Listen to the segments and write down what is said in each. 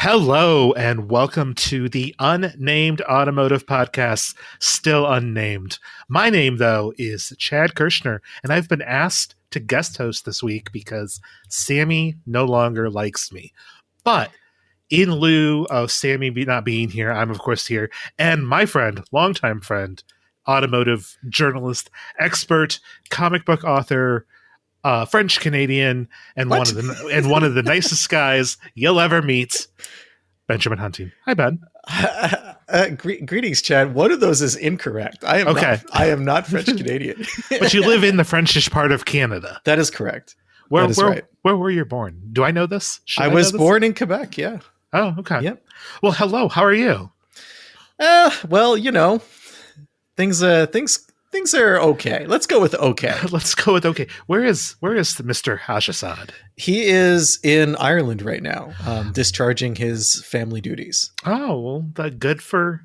Hello and welcome to the Unnamed Automotive Podcast, still unnamed. My name, though, is Chad Kirchner, and I've been asked to guest host this week because Sami no longer likes me. But in lieu of Sami not being here, I'm, of course, here, and my friend, longtime friend, automotive journalist, expert, comic book author, French Canadian, and one of the nicest guys you'll ever meet, Benjamin Hunting. Hi, Ben. Greetings, Chad. One of those is incorrect. I am not French Canadian. But you live in the Frenchish part of Canada. That is correct. Where right. Where were you born? Do I know this? I was born in Quebec. Yeah. Oh, okay. Yep. Well, hello. How are you? Well, things are okay. Let's go with okay. Let's go with okay. Where is Mr. Hashasad? He is in Ireland right now, discharging his family duties. Oh, well, good for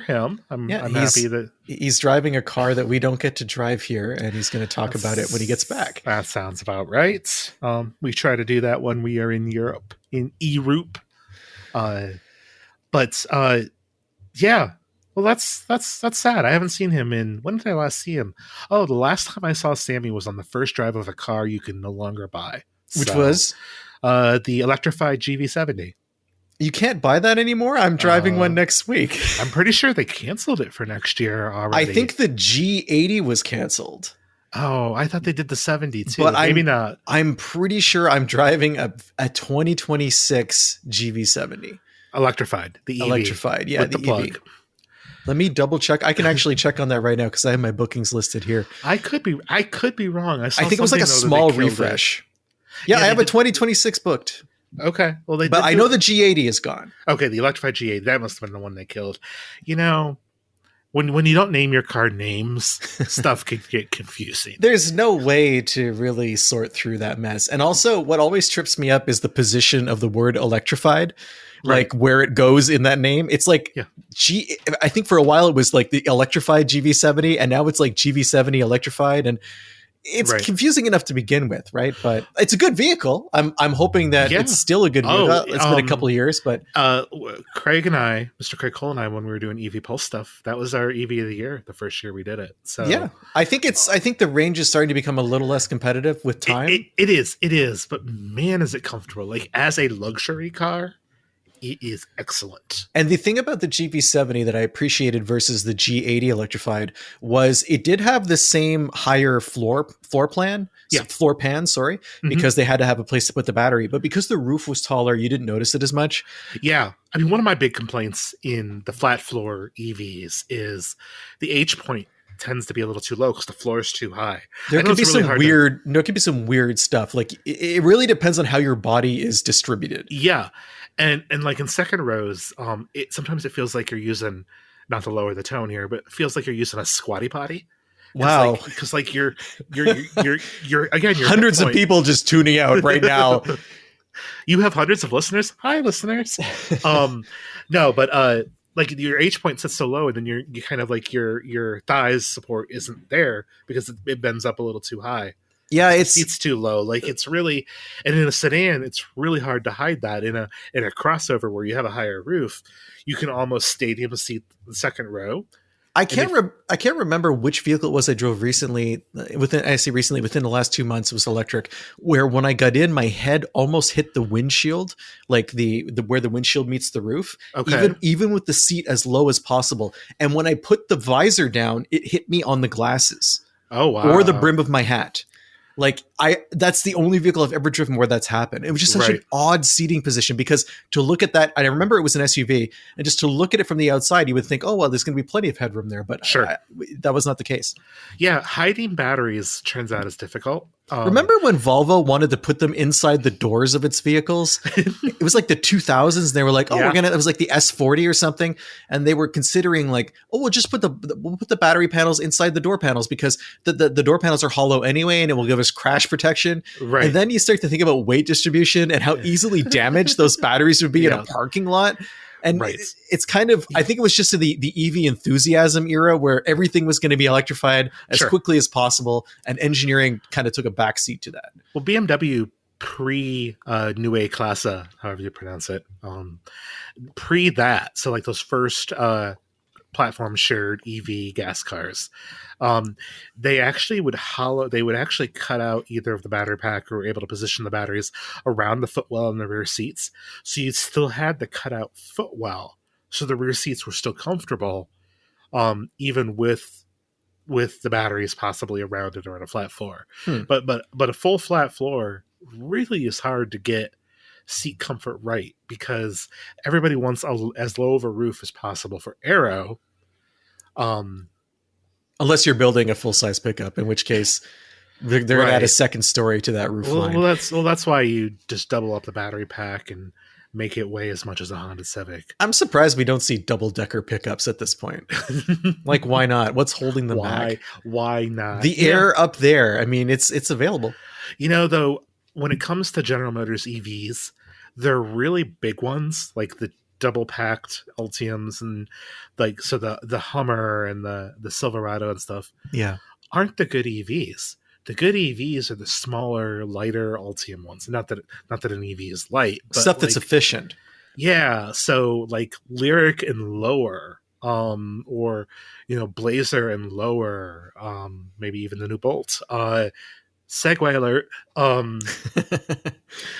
him. I'm happy that he's driving a car that we don't get to drive here, and he's going to talk about it when he gets back. That sounds about right. We try to do that when we are in Europe, in Europe. Yeah. Well, that's sad. I haven't seen him when did I last see him? Oh, the last time I saw Sami was on the first drive of a car you can no longer buy. Which was? The electrified GV70. You can't buy that anymore? I'm driving one next week. I'm pretty sure they canceled it for next year already. I think the G80 was canceled. Oh, I thought they did the 70 too. But maybe not. I'm pretty sure I'm driving a 2026 GV70. Electrified. The EV. Electrified, yeah, with the plug. EV. Let me double check. I can actually check on that right now because I have my bookings listed here. I could be wrong. I think it was like a small refresh. Yeah, I have a 2026 booked. Okay. Well, but I know the G80 is gone. Okay, the electrified G80, that must have been the one they killed. When you don't name your car names, stuff can get confusing. There's no way to really sort through that mess. And also, what always trips me up is the position of the word electrified. Like where it goes in that name. It's like I think for a while it was like the electrified GV70, and now it's like GV70 electrified, and it's confusing enough to begin with, right? But it's a good vehicle. I'm hoping that it's still a good vehicle. It's been a couple of years, but Craig and I, Mr. Craig Cole and I, when we were doing EV Pulse stuff, that was our EV of the year, the first year we did it. So yeah, I think the range is starting to become a little less competitive with time. It is, but man, is it comfortable. Like as a luxury car, it is excellent. And the thing about the GV70 that I appreciated versus the G80 electrified was it did have the same higher floor pan, because they had to have a place to put the battery. But because the roof was taller, you didn't notice it as much. Yeah. I mean, one of my big complaints in the flat floor EVs is the H point tends to be a little too low because the floor is too high. There could be some weird stuff. Like it really depends on how your body is distributed. Yeah. And like in second rows, sometimes it feels like you're using, not to lower the tone here, but it feels like you're using a squatty potty. Wow. Because like you're again, you're hundreds of people just tuning out right now. You have hundreds of listeners. Hi, listeners. No, but like your H point sits so low, and then you kind of like your thighs support isn't there because it bends up a little too high. Yeah, it's too low. Like it's really, and in a sedan, it's really hard to hide that. In a crossover where you have a higher roof, you can almost stadium seat the second row. I can't remember which vehicle it was I drove recently. Within the last 2 months, it was electric. Where when I got in, my head almost hit the windshield, like the where the windshield meets the roof. Okay. Even with the seat as low as possible. And when I put the visor down, it hit me on the glasses. Oh wow! Or the brim of my hat. Like that's the only vehicle I've ever driven where that's happened. It was just such an odd seating position because to look at that, I remember it was an SUV, and just to look at it from the outside, you would think, oh, well, there's going to be plenty of headroom there. But that was not the case. Yeah. Hiding batteries turns out is difficult. Remember when Volvo wanted to put them inside the doors of its vehicles? It was like the 2000s. And they were like, it was like the S40 or something. And they were considering like, we'll just put the battery panels inside the door panels because the door panels are hollow anyway, and it will give us crash protection. Right. And then you start to think about weight distribution and how easily damaged those batteries would be in a parking lot. And it's kind of, I think it was just the EV enthusiasm era where everything was going to be electrified as quickly as possible, and engineering kind of took a backseat to that. Well, BMW pre New A Classa, however you pronounce it. Pre that, so like those first platform shared EV gas cars, they actually would cut out either of the battery pack, or were able to position the batteries around the footwell in the rear seats, so you still had the cutout footwell, so the rear seats were still comfortable, even with the batteries possibly around it or on a flat floor. But a full flat floor really is hard to get seat comfort right, because everybody wants as low of a roof as possible for aero. Unless you're building a full-size pickup, in which case they're going to add a second story to that roof line. That's why you just double up the battery pack and make it weigh as much as a Honda Civic. I'm surprised we don't see double-decker pickups at this point. Like, why not? What's holding them back? Why not? The air up there. I mean, it's available. Though, when it comes to General Motors EVs, they're really big ones, like the double packed Ultiums, and like, so the Hummer and the Silverado and stuff, aren't the good EVs. The good EVs are the smaller, lighter Ultium ones. Not that an EV is light, but stuff that's efficient. Yeah, so like Lyric and lower, or Blazer and lower, maybe even the new Bolt. Segue alert.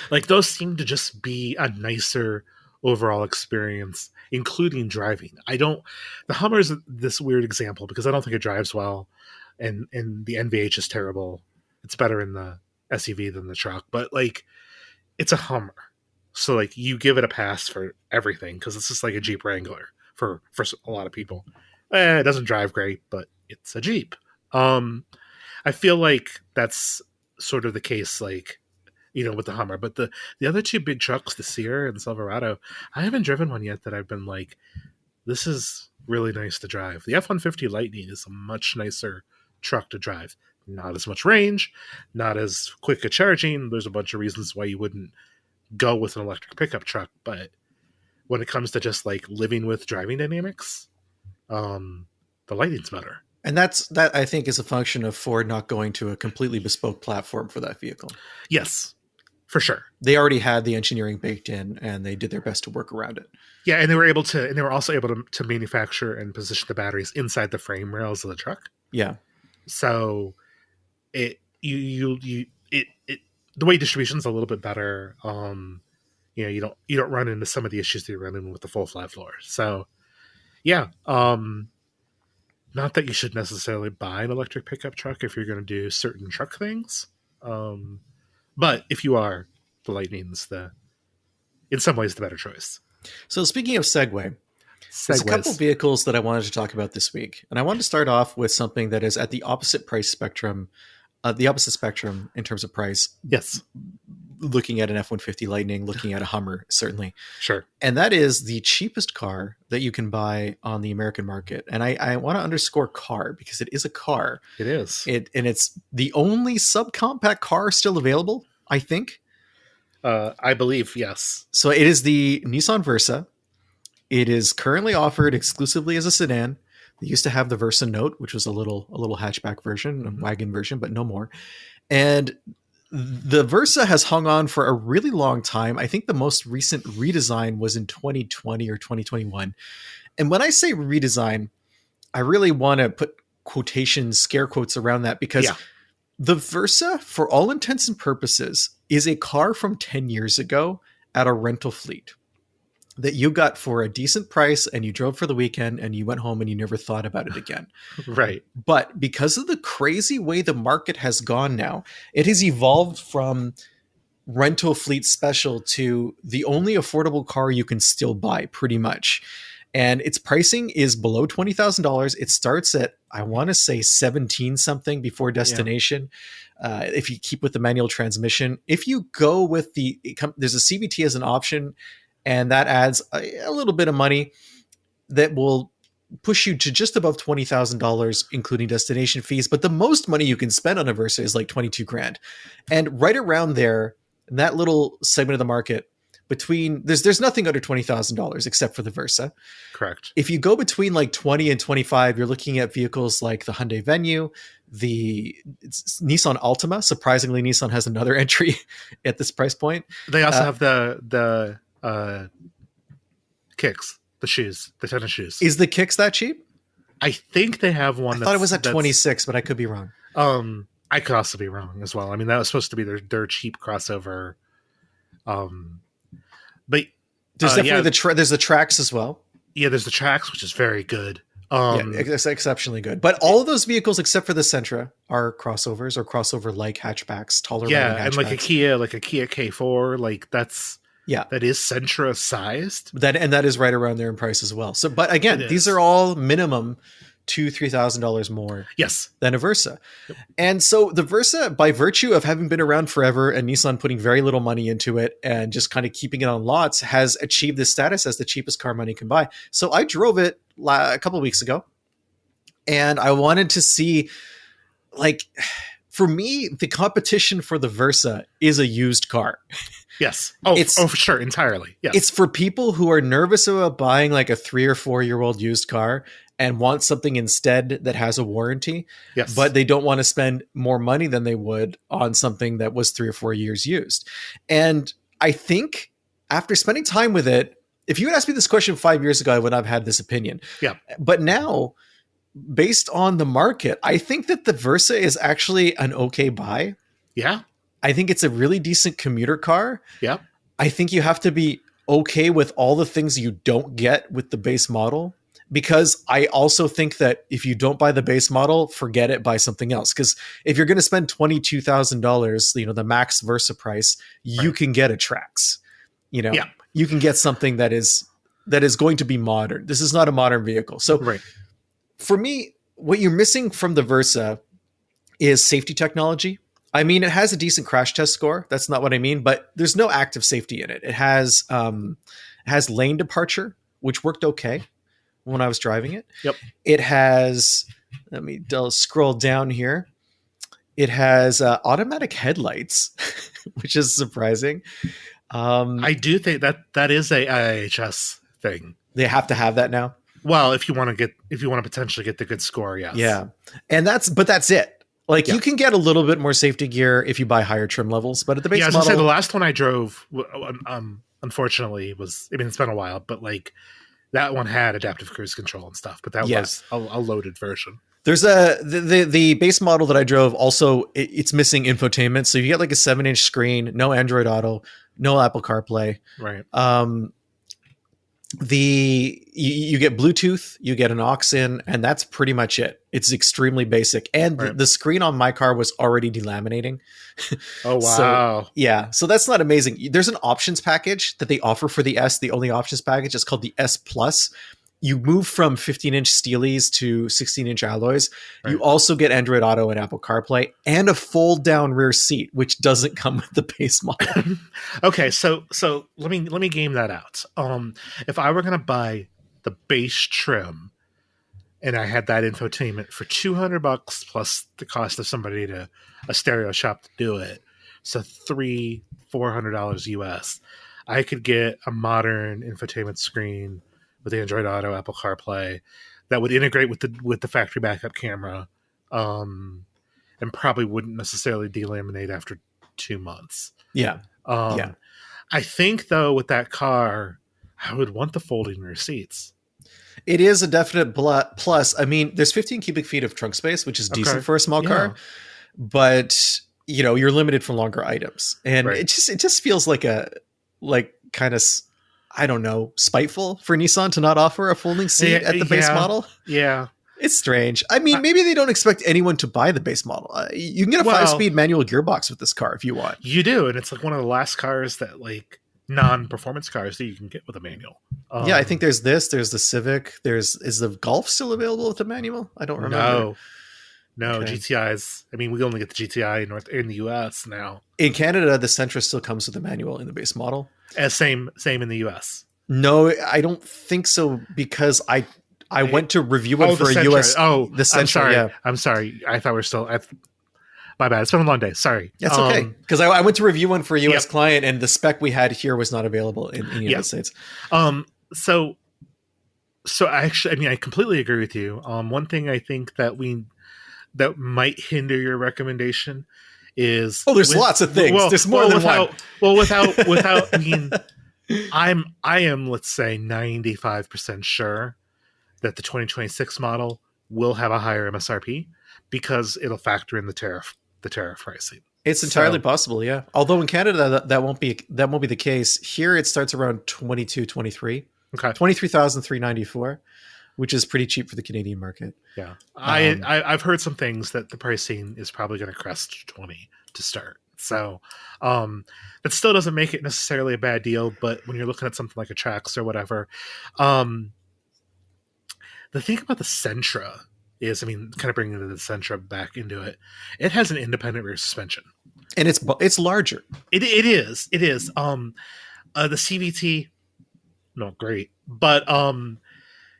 Like, those seem to just be a nicer overall experience, including driving. The Hummer is this weird example because I don't think it drives well, and the NVH is terrible. It's better in the SUV than the truck, but like, it's a Hummer, so like, you give it a pass for everything because it's just like a Jeep Wrangler for a lot of people. It doesn't drive great, but it's a Jeep. I feel like that's sort of the case, like, with the Hummer. But the other two big trucks, the Sierra and Silverado, I haven't driven one yet that I've been like, this is really nice to drive. The F-150 Lightning is a much nicer truck to drive. Not as much range, not as quick a charging. There's a bunch of reasons why you wouldn't go with an electric pickup truck. But when it comes to just like living with driving dynamics, the Lightning's better. And that I think is a function of Ford not going to a completely bespoke platform for that vehicle. Yes, for sure. They already had the engineering baked in, and they did their best to work around it. Yeah, and they were also able to manufacture and position the batteries inside the frame rails of the truck. Yeah. So the weight distribution is a little bit better. You don't run into some of the issues that you run into with the full flat floor. So yeah. Not that you should necessarily buy an electric pickup truck if you're going to do certain truck things. But if you are, the Lightning's in some ways the better choice. So speaking of there's a couple vehicles that I wanted to talk about this week. And I wanted to start off with something that is at the opposite spectrum in terms of price. Yes. Looking at an F-150 Lightning, looking at a Hummer, certainly. Sure. And that is the cheapest car that you can buy on the American market. And I want to underscore car, because it is a car. It is. And it's the only subcompact car still available, I think. I believe, yes. So it is the Nissan Versa. It is currently offered exclusively as a sedan. They used to have the Versa Note, which was a little hatchback version, a wagon version, but no more. And the Versa has hung on for a really long time. I think the most recent redesign was in 2020 or 2021. And when I say redesign, I really want to put scare quotes around that, because the Versa, for all intents and purposes, is a car from 10 years ago at a rental fleet that you got for a decent price, and you drove for the weekend, and you went home and you never thought about it again. Right. But because of the crazy way the market has gone now, it has evolved from rental fleet special to the only affordable car you can still buy, pretty much. And its pricing is below $20,000. It starts at, I want to say, 17 something before destination. Yeah. If you keep with the manual transmission, if you go with there's a CVT as an option, and that adds a little bit of money that will push you to just above $20,000, including destination fees. But the most money you can spend on a Versa is like $22,000. And right around there, in that little segment of the market, there's nothing under $20,000 except for the Versa. Correct. If you go between like 20 and 25, you're looking at vehicles like the Hyundai Venue, Nissan Altima. Surprisingly, Nissan has another entry at this price point. They also have the kicks, the shoes, the tennis shoes. Is the kicks that cheap? I think they have one. I thought it was at 26, but I could be wrong. I could also be wrong as well. I mean, that was supposed to be their cheap crossover. But there's definitely there's the tracks as well. Yeah, there's the tracks, which is very good. It's exceptionally good. But all of those vehicles, except for the Sentra, are crossovers or crossover-like hatchbacks, taller. Yeah, and like a Kia K4, like that is Sentra sized. That is right around there in price as well. So, but again, these are all minimum $2,000-$3,000 more. Yes, than a Versa. Yep. And so the Versa, by virtue of having been around forever and Nissan putting very little money into it and just kind of keeping it on lots, has achieved this status as the cheapest car money can buy. So I drove it a couple of weeks ago, and I wanted to see, like, for me, the competition for the Versa is a used car. Yes. For sure. Entirely. Yes. It's for people who are nervous about buying like a 3 or 4 year old used car and want something instead that has a warranty. Yes. But they don't want to spend more money than they would on something that was 3 or 4 years used. And I think after spending time with it, if you had asked me this question 5 years ago, I would not have had this opinion. Yeah. But now, based on the market, I think that the Versa is actually an okay buy. Yeah. I think it's a really decent commuter car. Yeah. I think you have to be okay with all the things you don't get with the base model, because I also think that if you don't buy the base model, forget it, buy something else. Because if you're going to spend $22,000, the max Versa price, you can get a Trax. You can get something that is going to be modern. This is not a modern vehicle. So for me, what you're missing from the Versa is safety technology. I mean, it has a decent crash test score. That's not what I mean, but there's no active safety in it. It has lane departure, which worked okay when I was driving it. Yep. It has, let me scroll down here. It has automatic headlights, which is surprising. I do think that is a IHS thing. They have to have that now. Well, if you want to potentially get the good score, yes. Yeah. And that's it. Like, you can get a little bit more safety gear if you buy higher trim levels, but at the base model... Yeah, the last one I drove, unfortunately, it's been a while, but like that one had adaptive cruise control and stuff, but that was a loaded version. There's the base model that I drove also, it's missing infotainment. So you get like a 7-inch screen, no Android Auto, no Apple CarPlay. Right. You get Bluetooth, you get an aux in, and that's pretty much it. It's extremely basic. And the screen on my car was already delaminating. Oh, wow. So that's not amazing. There's an options package that they offer for the S. The only options package is called the S Plus. You move from 15-inch steelies to 16-inch alloys. Right. You also get Android Auto and Apple CarPlay and a fold-down rear seat, which doesn't come with the base model. Okay, so let me game that out. If I were going to buy the base trim and I had that infotainment for $200 plus the cost of somebody to a stereo shop to do it, so $400 US, I could get a modern infotainment screen with Android Auto, Apple CarPlay, that would integrate with the factory backup camera, and probably wouldn't necessarily delaminate after 2 months. Yeah. I think though with that car, I would want the folding rear seats. It is a definite plus. I mean, there's 15 cubic feet of trunk space, which is decent for a small car, but you're limited for longer items, and it just feels like kind of, I don't know, spiteful for Nissan to not offer a folding seat at the base model. Yeah. It's strange. I mean, maybe they don't expect anyone to buy the base model. You can get a 5-speed manual gearbox with this car if you want. You do. And it's like one of the last cars that like non-performance cars that you can get with a manual. I think there's the Civic. Is the Golf still available with a manual? I don't remember. No, okay. GTIs. I mean, we only get the GTI in the US now. In Canada, the Sentra still comes with a manual in the base model. Same in the US. No, I don't think so, because I went to review one for a Sentra. US. The Sentra. I'm sorry. I thought we're still. My bad. It's been a long day. Sorry. That's okay. Because I went to review one for a US client, and the spec we had here was not available in the United States. So I completely agree with you. One thing I think that that might hinder your recommendation is there's lots of things. There's more than one. Without I mean, I am, let's say, 95% sure that the 2026 model will have a higher MSRP because it'll factor in the tariff pricing. It's entirely possible, yeah. Although in Canada that won't be the case. Here it starts around 22, 23. Okay. 23,394, which is pretty cheap for the Canadian market. Yeah. I've heard some things that the pricing is probably going to crest 20 to start. So that still doesn't make it necessarily a bad deal, but when you're looking at something like a Trax or whatever, the thing about the Sentra is, I mean, kind of bringing the Sentra back into it, it has an independent rear suspension. And it's larger. It is. The CVT, not great, but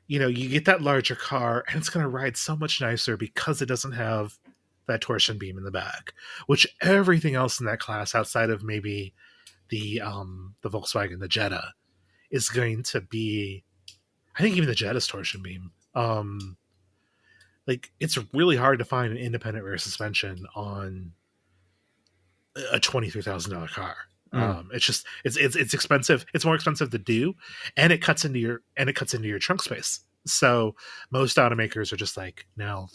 you get that larger car and it's going to ride so much nicer because it doesn't have that torsion beam in the back, which everything else in that class outside of maybe the Volkswagen, the Jetta, is going to be, I think even the Jetta's torsion beam. Like, it's really hard to find an independent rear suspension on a $23,000 car. It's expensive. It's more expensive to do, and it cuts into your trunk space. So most automakers are just like, no,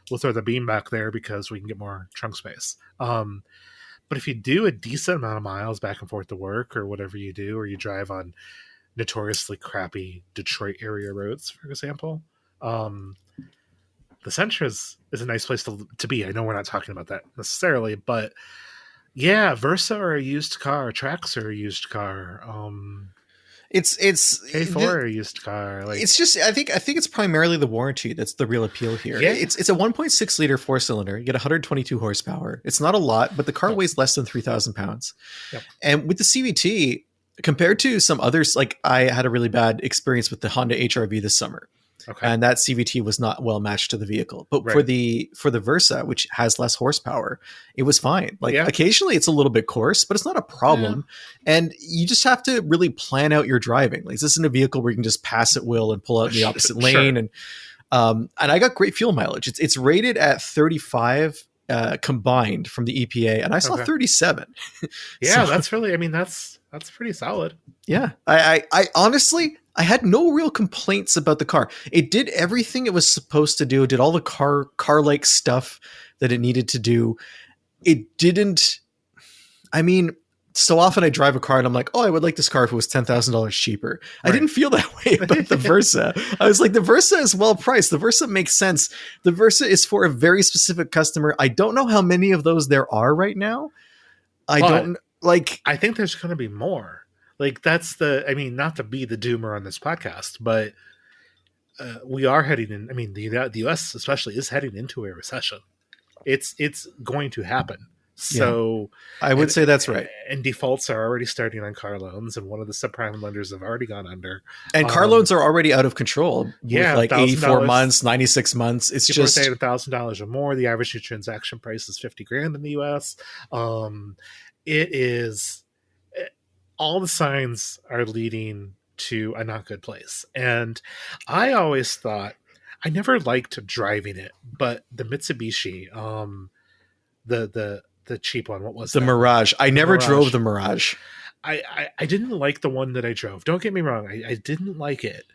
we'll throw the beam back there because we can get more trunk space. But if you do a decent amount of miles back and forth to work or whatever you do, or you drive on notoriously crappy Detroit area roads, for example, the Sentra is a nice place to be. I know we're not talking about that necessarily, but yeah, Versa or a used car, Trax or a used car. It's A4 or a used car. Like, it's just, I think it's primarily the warranty that's the real appeal here. Yeah. It's a 1.6 liter 4-cylinder. You get 122 horsepower. It's not a lot, but the car weighs less than 3,000 pounds. Yep. And with the CVT, compared to some others, like I had a really bad experience with the Honda HR-V this summer. Okay. And that CVT was not well matched to the vehicle. But for the Versa, which has less horsepower, it was fine. Like occasionally it's a little bit coarse, but it's not a problem. Yeah. And you just have to really plan out your driving. Like, this isn't a vehicle where you can just pass at will and pull out in the opposite lane. And I got great fuel mileage. It's rated at 35 combined from the EPA, and I saw 37. Yeah, so, that's really, I mean, that's pretty solid. Yeah. I honestly, I had no real complaints about the car. It did everything it was supposed to do. It did all the car-like stuff that it needed to do. It didn't, I mean, so often I drive a car and I'm like, oh, I would like this car if it was $10,000 cheaper. Right. I didn't feel that way about the Versa. I was like, the Versa is well priced. The Versa makes sense. The Versa is for a very specific customer. I don't know how many of those there are right now. I think there's going to be more. Like, that's I mean, not to be the doomer on this podcast, but we are heading in. I mean, the U.S. especially is heading into a recession. It's going to happen. So I would say that's right. And defaults are already starting on car loans, and one of the subprime lenders have already gone under. And car loans are already out of contrut with like 84 months, 96 months. It's just $1,000 or more. The average new transaction price is $50,000 in the U.S. It is. All the signs are leading to a not good place. And I always thought, I never liked driving it, but the Mitsubishi, the cheap one, what was the Mirage? I never drove the Mirage. I didn't like the one that I drove. Don't get me wrong. I didn't like it,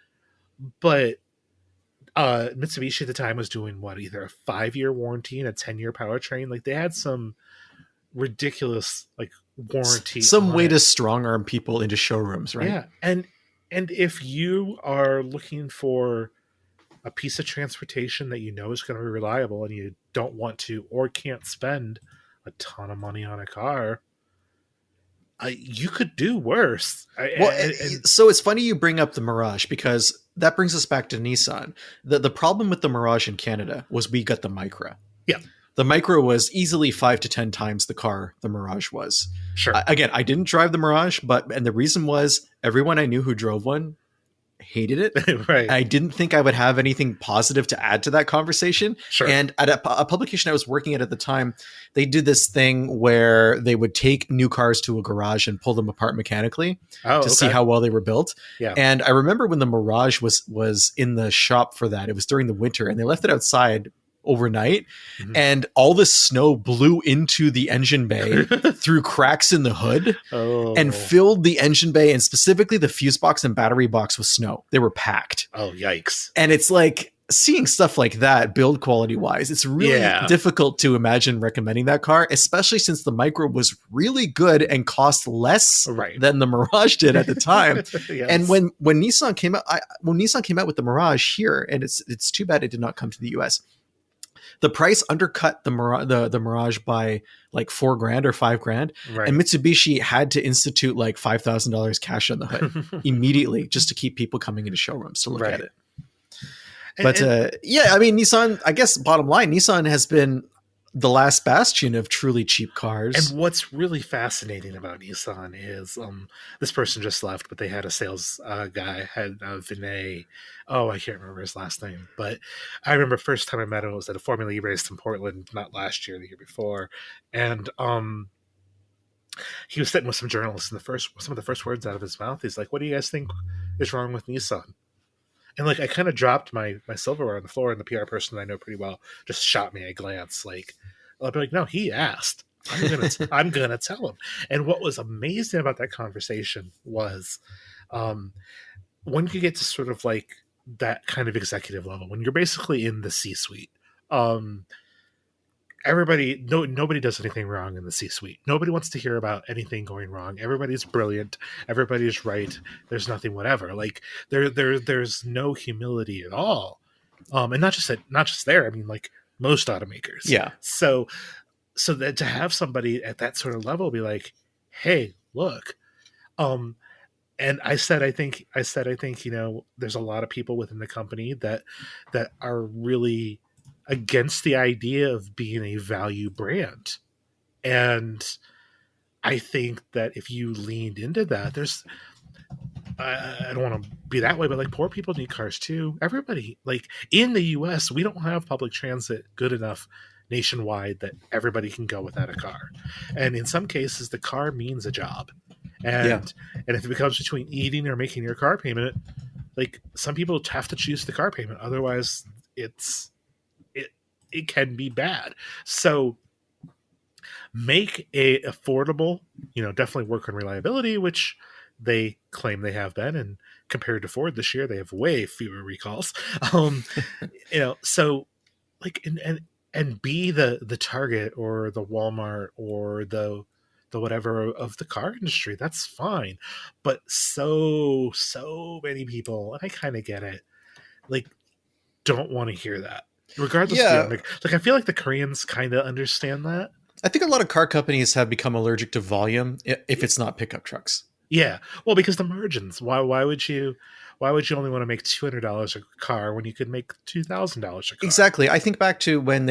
but Mitsubishi at the time was doing either a 5-year warranty and a 10-year powertrain. Like, they had some ridiculous warranty, some way to strong arm people into showrooms, right? Yeah. And if you are looking for a piece of transportation that you know is going to be reliable, and you don't want to or can't spend a ton of money on a car, you could do worse. So it's funny you bring up the Mirage, because that brings us back to Nissan. The problem with the Mirage in Canada was we got the Micra. Yeah. The Micra was easily 5 to 10 times the car the Mirage was. Sure. Again, I didn't drive the Mirage, and the reason was everyone I knew who drove one hated it. Right. I didn't think I would have anything positive to add to that conversation. Sure. And at a publication I was working at the time, they did this thing where they would take new cars to a garage and pull them apart mechanically to see how well they were built. Yeah. And I remember when the Mirage was in the shop for that, it was during the winter, and they left it outside overnight, and all the snow blew into the engine bay through cracks in the hood and filled the engine bay and specifically the fuse box and battery box with snow. They were packed. Oh, yikes. And it's like, seeing stuff like that build quality wise, it's really difficult to imagine recommending that car, especially since the Micra was really good and cost less than the Mirage did at the time. Yes. And when Nissan came out with the Mirage here, and it's too bad it did not come to the US, the price undercut the Mirage by like $4,000 or $5,000. Right. And Mitsubishi had to institute like $5,000 cash on the hood immediately just to keep people coming into showrooms to look at it. But I mean, Nissan, I guess bottom line, Nissan has been the last bastion of truly cheap cars. And what's really fascinating about Nissan is this person just left, but they had a sales guy, had Vinay. Oh, I can't remember his last name. But I remember first time I met him was at a Formula E race in Portland, not last year, the year before. And he was sitting with some journalists, and some of the first words out of his mouth, he's like, "What do you guys think is wrong with Nissan?" And like I kind of dropped my silverware on the floor, and the PR person that I know pretty well just shot me a glance. Like I'll be like, "No, he asked. I'm gonna tell him." And what was amazing about that conversation was, when you get to sort of like that kind of executive level, when you're basically in the C-suite, nobody does anything wrong in the C-suite. Nobody wants to hear about anything going wrong. Everybody's brilliant. Everybody's right. There's nothing whatever. Like there's no humility at all. And not just there. I mean, like most automakers. Yeah. So that to have somebody at that sort of level be like, "Hey, look," and I think, there's a lot of people within the company that are really against the idea of being a value brand. And I think that if you leaned into that, I don't want to be that way, but like poor people need cars too. Everybody, like in the US, we don't have public transit good enough nationwide that everybody can go without a car. And in some cases, the car means a job. And if it becomes between eating or making your car payment, like some people have to choose the car payment. Otherwise it can be bad. So make a affordable, definitely work on reliability, which they claim they have been. And compared to Ford this year, they have way fewer recalls. So like, and be the Target or the Walmart or the whatever of the car industry. That's fine. But so many people, and I kind of get it, like don't want to hear that. Regardless of like I feel like the Koreans kind of understand that. I think a lot of car companies have become allergic to volume if it's not pickup trucks. Yeah. Well, because the margins. Why would you only want to make $200 a car when you could make $2,000 a car? Exactly. I think back to when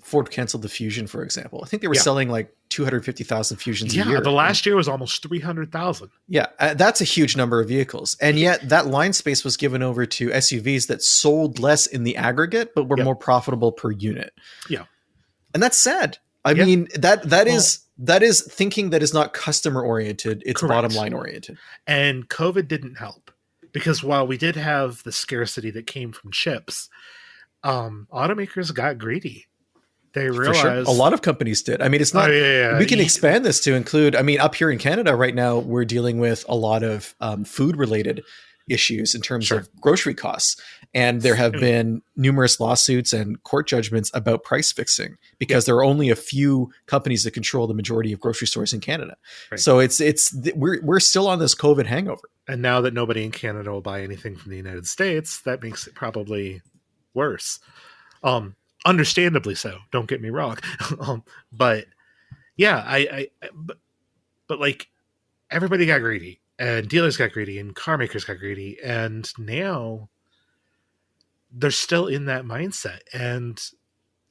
Ford canceled the Fusion, for example. I think they were selling like 250,000 Fusions a year. Yeah, the last year was almost 300,000. Yeah, that's a huge number of vehicles. And yet that line space was given over to SUVs that sold less in the aggregate, but were more profitable per unit. Yeah. And that's sad. I mean, that is thinking that is not customer oriented. It's bottom line oriented. And COVID didn't help, because while we did have the scarcity that came from chips, automakers got greedy. They realized a lot of companies did. I mean, it's not, we can expand this to include, I mean, up here in Canada right now, we're dealing with a lot of food related issues in terms of grocery costs. And there have been numerous lawsuits and court judgments about price fixing because there are only a few companies that control the majority of grocery stores in Canada. Right. So we're still on this COVID hangover. And now that nobody in Canada will buy anything from the United States, that makes it probably worse. Understandably so. Don't get me wrong. But yeah, but like everybody got greedy, and dealers got greedy, and car makers got greedy, and now they're still in that mindset. And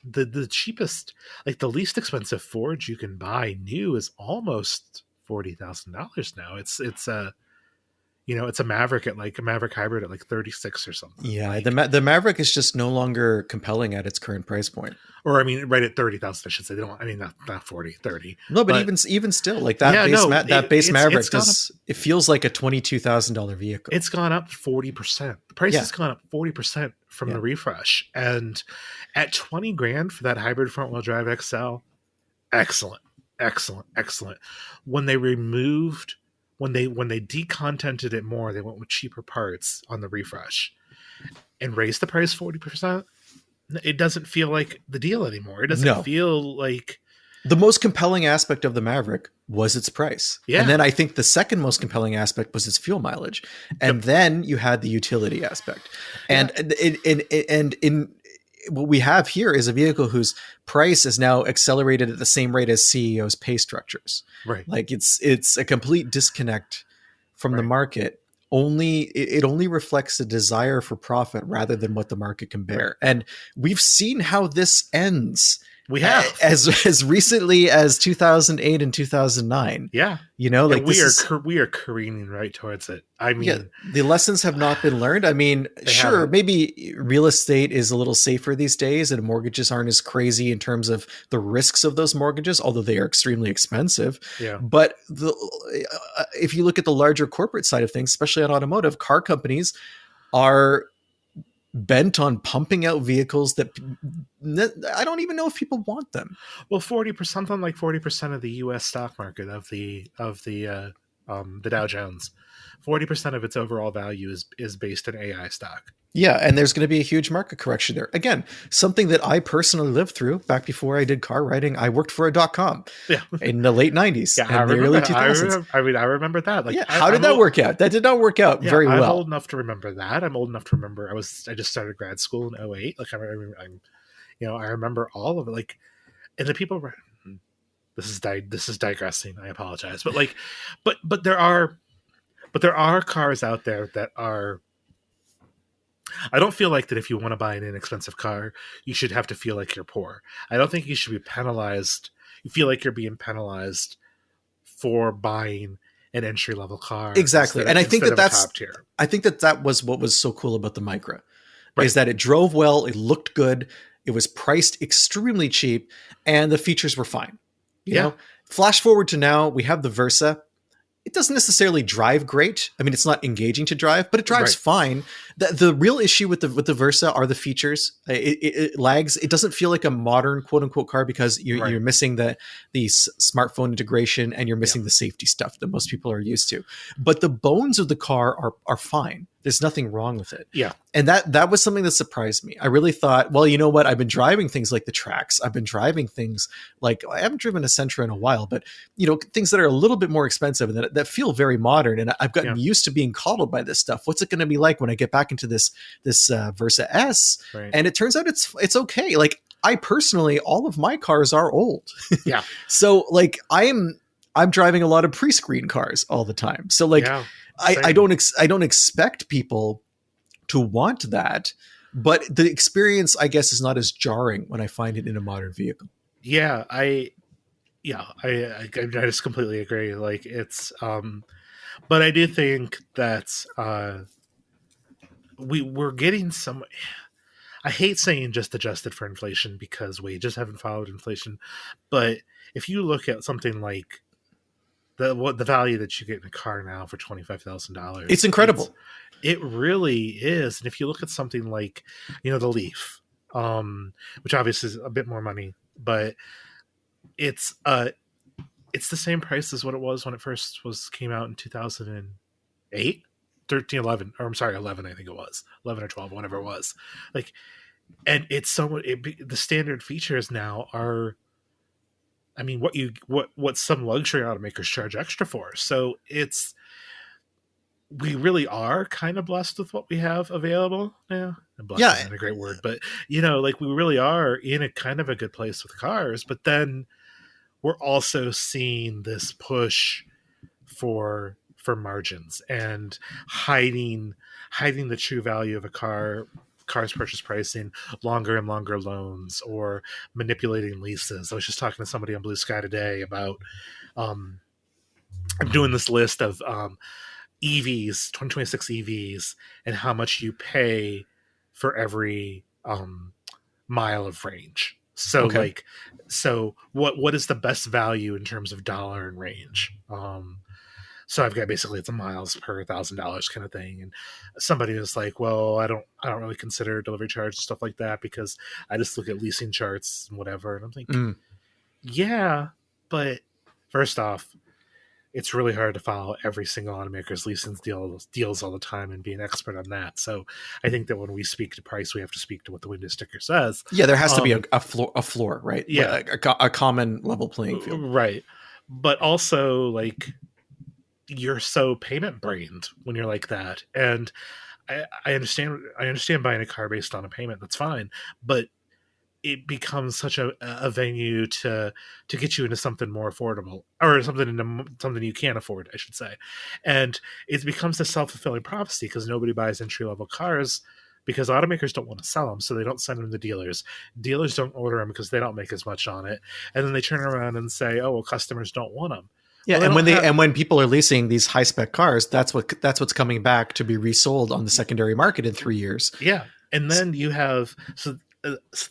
the cheapest, like the least expensive Ford you can buy new is almost $40,000 now. It's a Maverick a Maverick hybrid at like 36 or something. Yeah, the Maverick is just no longer compelling at its current price point. Or I mean, right at 30,000, I should say. They don't. I mean, not 40, 30. No, but even still, like that base Maverick it feels like a $22,000 vehicle. It's gone up 40%. The price has gone up 40% from the refresh. And at 20 grand for that hybrid front wheel drive XL, excellent, excellent, excellent. When they removed, when they decontented it more, they went with cheaper parts on the refresh and raised the price 40%. It doesn't feel like the deal anymore. It doesn't feel like the most compelling aspect of the Maverick was its price. Yeah. And then I think the second most compelling aspect was its fuel mileage. And then you had the utility aspect. And in what we have here is a vehicle whose price is now accelerated at the same rate as CEO's pay structures. Right. Like it's a complete disconnect from the market. It only reflects a desire for profit rather than what the market can bear. And we've seen how this ends. We have as recently as 2008 and 2009. Yeah, like we are careening right towards it. I mean, the lessons have not been learned. I mean, sure, maybe real estate is a little safer these days, and mortgages aren't as crazy in terms of the risks of those mortgages, although they are extremely expensive. Yeah. But if you look at the larger corporate side of things, especially on automotive, car companies are bent on pumping out vehicles that I don't even know if people want them. Well, 40%, something like 40% of the U.S. stock market of the Dow Jones, 40% of its overall value is based in AI stock. Yeah, and there's going to be a huge market correction there. Again, something that I personally lived through back before I did car writing. I worked for a .com in the late 90s and the early 2000s. I remember that. Like, how did that work out? That did not work out very well. I'm old enough to remember that. I'm old enough to remember I just started grad school in 2008. Like I remember all of it. Like, and the people were, this is digressing. I apologize. But like, but there are cars out there that are, I don't feel like that if you want to buy an inexpensive car, you should have to feel like you're poor. I don't think you should be penalized. You feel like you're being penalized for buying an entry level car. Exactly. And I think that was what was so cool about the Micra, is that it drove well, it looked good, it was priced extremely cheap, and the features were fine. You know, flash forward to now, we have the Versa. It doesn't necessarily drive great. I mean, it's not engaging to drive, but it drives fine. The real issue with the Versa are the features. It lags. It doesn't feel like a modern quote unquote car because you're missing the smartphone integration and you're missing the safety stuff that most people are used to. But the bones of the car are fine. There's nothing wrong with it. Yeah. And that was something that surprised me. I really thought, well, you know what? I've been driving things like the Trax. I've been driving things like, I haven't driven a Sentra in a while, but things that are a little bit more expensive and that feel very modern. And I've gotten used to being coddled by this stuff. What's it going to be like when I get back into this Versa S? Right. And it turns out it's okay. Like, I personally, all of my cars are old. Yeah. So like I'm driving a lot of pre-screen cars all the time. So like, I don't expect people to want that, but the experience, I guess, is not as jarring when I find it in a modern vehicle. Yeah, I just completely agree. Like it's, but I do think that we're getting some. I hate saying just adjusted for inflation because wages haven't followed inflation, but if you look at something like the value that you get in a car now for $25,000, it's incredible. It really is. And if you look at something like, the Leaf, which obviously is a bit more money, but it's the same price as what it was when it first came out in 2008, 13, 11, or I'm sorry, 11, I think it was 11 or 12, whatever it was. Like, and it's the standard features now are, I mean, what some luxury automakers charge extra for. So we really are kind of blessed with what we have available now. And blessed isn't a great word, but like we really are in a kind of a good place with cars. But then we're also seeing this push for margins and hiding the true value of a car's purchase price in longer and longer loans or manipulating leases. I was just talking to somebody on Blue Sky today about I'm doing this list of EVs, 2026 EVs, and how much you pay for every mile of range. So what is the best value in terms of dollar and range? So I've got basically it's a miles per $1,000 kind of thing. And somebody was like, well, I don't really consider delivery charge and stuff like that because I just look at leasing charts and whatever. And I'm like, yeah, but first off, it's really hard to follow every single automaker's leasing deals all the time and be an expert on that. So I think that when we speak to price, we have to speak to what the window sticker says. Yeah, there has to be a floor, right? Yeah, a common level playing field, right? But also, like, you're so payment brained when you're like that, and I understand buying a car based on a payment. That's fine, but it becomes such a venue to get you into something more affordable, or something you can't afford, I should say. And it becomes a self-fulfilling prophecy because nobody buys entry-level cars because automakers don't want to sell them, so they don't send them to dealers. Dealers don't order them because they don't make as much on it. And then they turn around and say, oh, well, customers don't want them. Yeah, well, and when people are leasing these high spec cars, that's what's coming back to be resold on the secondary market in 3 years. Yeah, and then you have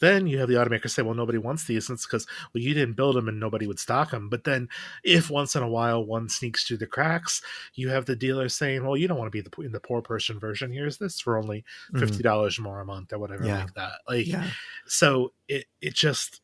then you have the automaker say, well, nobody wants these. And it's because, well, you didn't build them and nobody would stock them. But then if once in a while one sneaks through the cracks, you have the dealer saying, well, you don't want to be in the poor person version. Here's this for only $50 more a month or whatever like that. So it just...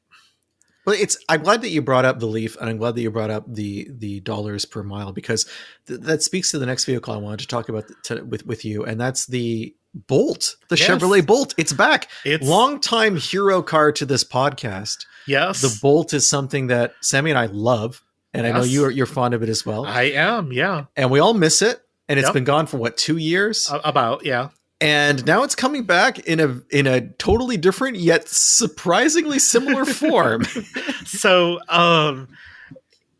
Well, I'm glad that you brought up the Leaf, and I'm glad that you brought up the dollars per mile, because that speaks to the next vehicle I wanted to talk about with you, and that's the Bolt, the Chevrolet Bolt. It's back. It's longtime hero car to this podcast. Yes, the Bolt is something that Sami and I love, and I know you're fond of it as well. I am, yeah, and we all miss it. And it's been gone for 2 years? About, yeah. And now it's coming back in a totally different yet surprisingly similar form. So,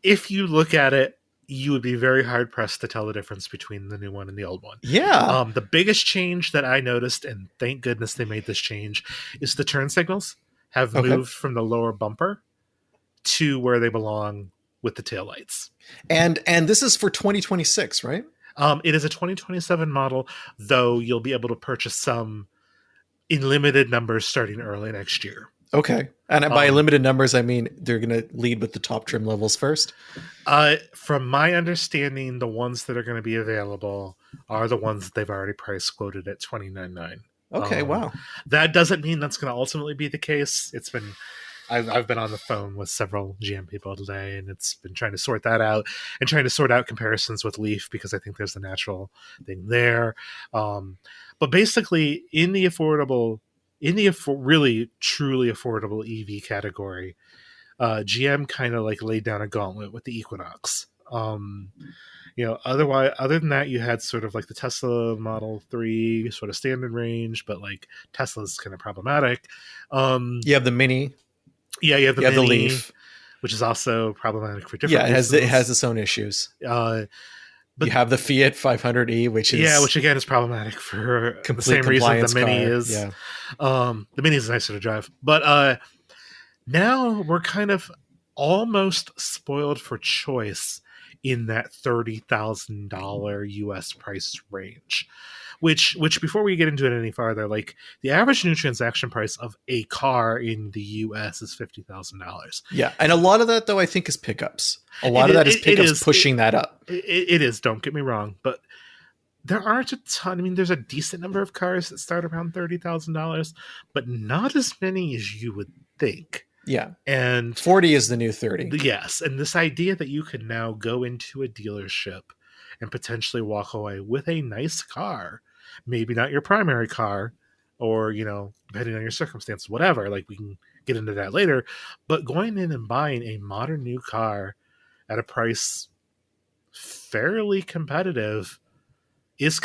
if you look at it, you would be very hard pressed to tell the difference between the new one and the old one. Yeah. The biggest change that I noticed, and thank goodness they made this change, is the turn signals have moved from the lower bumper to where they belong with the taillights. And this is for 2026, right? It is a 2027 model, though you'll be able to purchase some in limited numbers starting early next year. Okay. And by limited numbers, I mean they're going to lead with the top trim levels first? From my understanding, the ones that are going to be available are the ones that they've already price quoted at $29,900. Okay, wow. That doesn't mean that's going to ultimately be the case. I've been on the phone with several GM people today, and it's been trying to sort that out and trying to sort out comparisons with Leaf, because I think there's the natural thing there. But basically, in the really truly affordable EV category, GM kind of like laid down a gauntlet with the Equinox. Other than that, you had sort of like the Tesla Model 3 sort of standard range, but like Tesla's kind of problematic. You have the Mini. Yeah, you have the Mini, the Leaf, which is also problematic for different reasons. It has its own issues. But you have the Fiat 500e, which again is problematic for the same reason the Mini is. Yeah. The Mini is nicer to drive, but now we're kind of almost spoiled for choice in that $30,000 US price range. Which before we get into it any farther, like the average new transaction price of a car in the US is $50,000. Yeah. And a lot of that, though, I think is pickups. A lot of that is pickups pushing that up. It is, don't get me wrong, but there aren't a ton. I mean, there's a decent number of cars that start around $30,000, but not as many as you would think. Yeah. And 40 is the new 30. Yes. And this idea that you can now go into a dealership and potentially walk away with a nice car, maybe not your primary car, or, depending on your circumstances, whatever, like we can get into that later, but going in and buying a modern new car at a price fairly competitive it's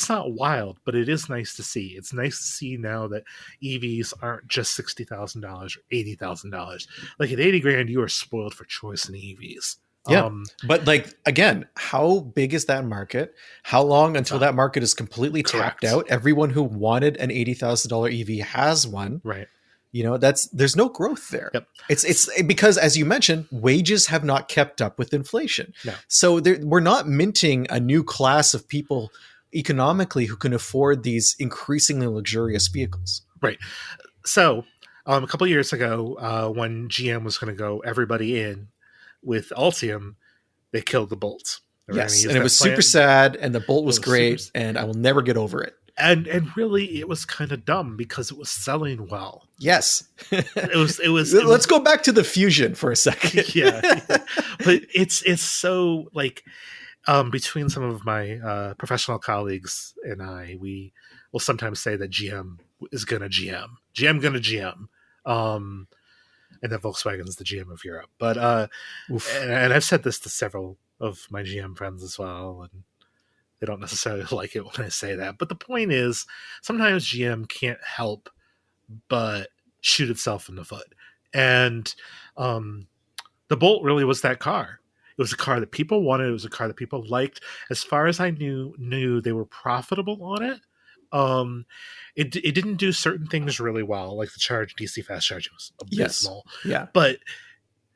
not wild, but it is nice to see. It's nice to see now that EVs aren't just $60,000 or $80,000. Like at 80 grand, you are spoiled for choice in EVs. Yeah. But like, again, how big is that market? How long until that market is completely tapped out? Everyone who wanted an $80,000 EV has one. Right. There's no growth there. Yep. It's because, as you mentioned, wages have not kept up with inflation. No. So we're not minting a new class of people economically who can afford these increasingly luxurious vehicles. Right. So a couple of years ago, when GM was going to go everybody in with Ultium, they killed the Bolt. Yes, and it was super sad, and the Bolt was great, and I will never get over it. And really, it was kind of dumb because it was selling well. Yes, it was. Let's go back to the Fusion for a second. yeah, but it's so like between some of my professional colleagues and I, will sometimes say that GM is going to GM going to GM. And that Volkswagen is the GM of Europe. But and I've said this to several of my GM friends as well, and they don't necessarily like it when I say that. But the point is, sometimes GM can't help but shoot itself in the foot. And the Bolt really was that car. It was a car that people wanted. It was a car that people liked. As far as I knew they were profitable on it. It didn't do certain things really well, like the DC fast charging was abysmal. Yes. Yeah, but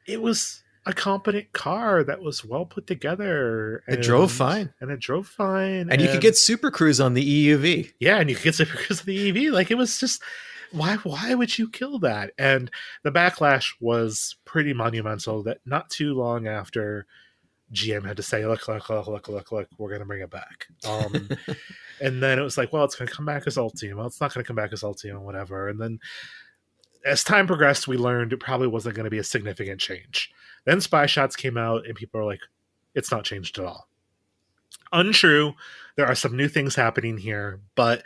it was a competent car that was well put together. It drove fine, and you could get Super Cruise on the EUV. Yeah, and you could get Super Cruise on the EUV. Like, it was just why would you kill that? And the backlash was pretty monumental. That not too long after, GM had to say, look, we're going to bring it back. And then it was like, well, it's going to come back as Ultium. Well, it's not going to come back as Ultium, whatever. And then as time progressed, we learned it probably wasn't going to be a significant change. Then Spy Shots came out, and people were like, it's not changed at all. Untrue. There are some new things happening here. But